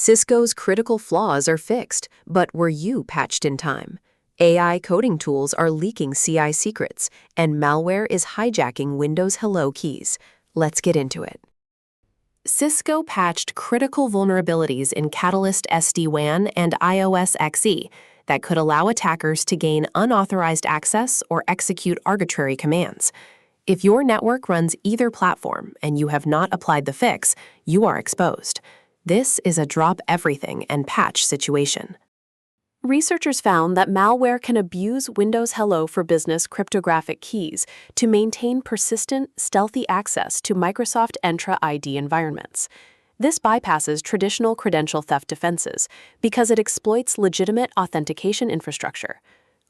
Cisco's critical flaws are fixed, but were you patched in time? AI coding tools are leaking CI secrets, and malware is hijacking Windows Hello keys. Let's get into it. Cisco patched critical vulnerabilities in Catalyst SD-WAN and iOS XE that could allow attackers to gain unauthorized access or execute arbitrary commands. If your network runs either platform and you have not applied the fix, you are exposed. This is a drop everything and patch situation. Researchers found that malware can abuse Windows Hello for Business cryptographic keys to maintain persistent, stealthy access to Microsoft Entra ID environments. This bypasses traditional credential theft defenses because it exploits legitimate authentication infrastructure.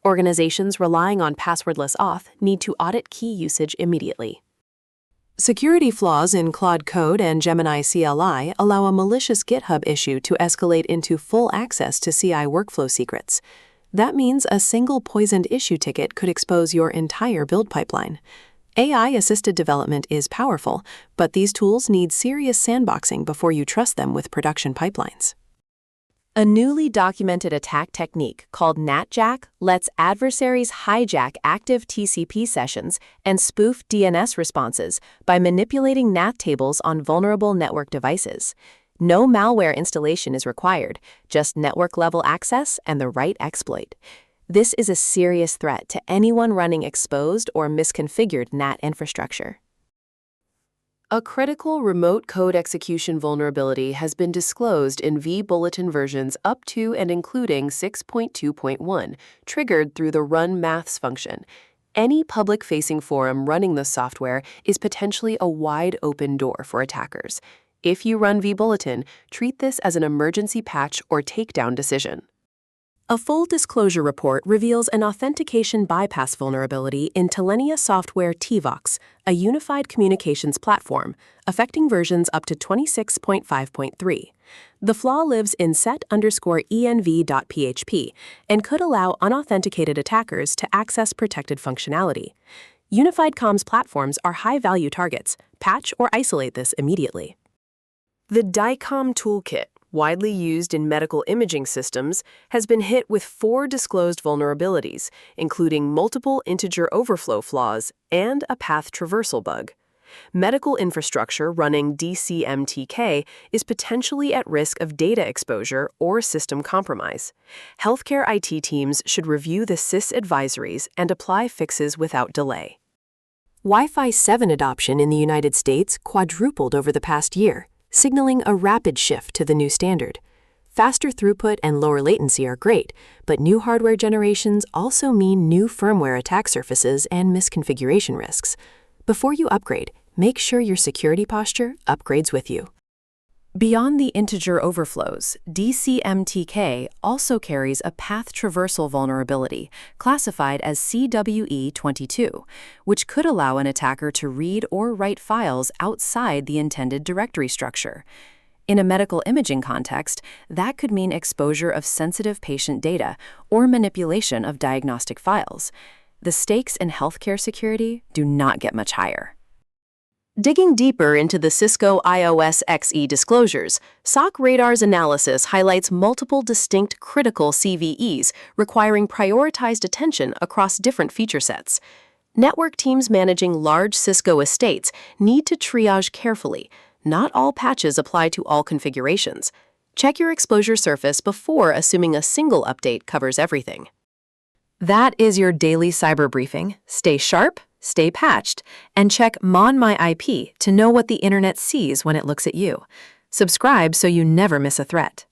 Organizations relying on passwordless auth need to audit key usage immediately. Security flaws in Claude Code and Gemini CLI allow a malicious GitHub issue to escalate into full access to CI workflow secrets. That means a single poisoned issue ticket could expose your entire build pipeline. AI-assisted development is powerful, but these tools need serious sandboxing before you trust them with production pipelines. A newly documented attack technique called NatJack lets adversaries hijack active TCP sessions and spoof DNS responses by manipulating NAT tables on vulnerable network devices. No malware installation is required, just network-level access and the right exploit. This is a serious threat to anyone running exposed or misconfigured NAT infrastructure. A critical remote code execution vulnerability has been disclosed in vBulletin versions up to and including 6.2.1, triggered through the run maths function. Any public-facing forum running the software is potentially a wide open door for attackers. If you run vBulletin, treat this as an emergency patch or takedown decision. A full disclosure report reveals an authentication bypass vulnerability in TELENIA software TVOX, a unified communications platform, affecting versions up to 26.5.3. The flaw lives in set_env.php and could allow unauthenticated attackers to access protected functionality. Unified comms platforms are high-value targets. Patch or isolate this immediately. The DICOM toolkit, widely used in medical imaging systems, has been hit with 4 disclosed vulnerabilities, including multiple integer overflow flaws and a path traversal bug. Medical infrastructure running DCMTK is potentially at risk of data exposure or system compromise. Healthcare IT teams should review the CIS advisories and apply fixes without delay. Wi-Fi 7 adoption in the United States quadrupled over the past year, signaling a rapid shift to the new standard. Faster throughput and lower latency are great, but new hardware generations also mean new firmware attack surfaces and misconfiguration risks. Before you upgrade, make sure your security posture upgrades with you. Beyond the integer overflows, DCMTK also carries a path traversal vulnerability, classified as CWE22, which could allow an attacker to read or write files outside the intended directory structure. In a medical imaging context, that could mean exposure of sensitive patient data or manipulation of diagnostic files. The stakes in healthcare security do not get much higher. Digging deeper into the Cisco iOS XE disclosures, SOC Radar's analysis highlights multiple distinct critical CVEs requiring prioritized attention across different feature sets. Network teams managing large Cisco estates need to triage carefully. Not all patches apply to all configurations. Check your exposure surface before assuming a single update covers everything. That is your daily cyber briefing. Stay sharp, stay patched, and check MonMyIP to know what the internet sees when it looks at you. Subscribe so you never miss a threat.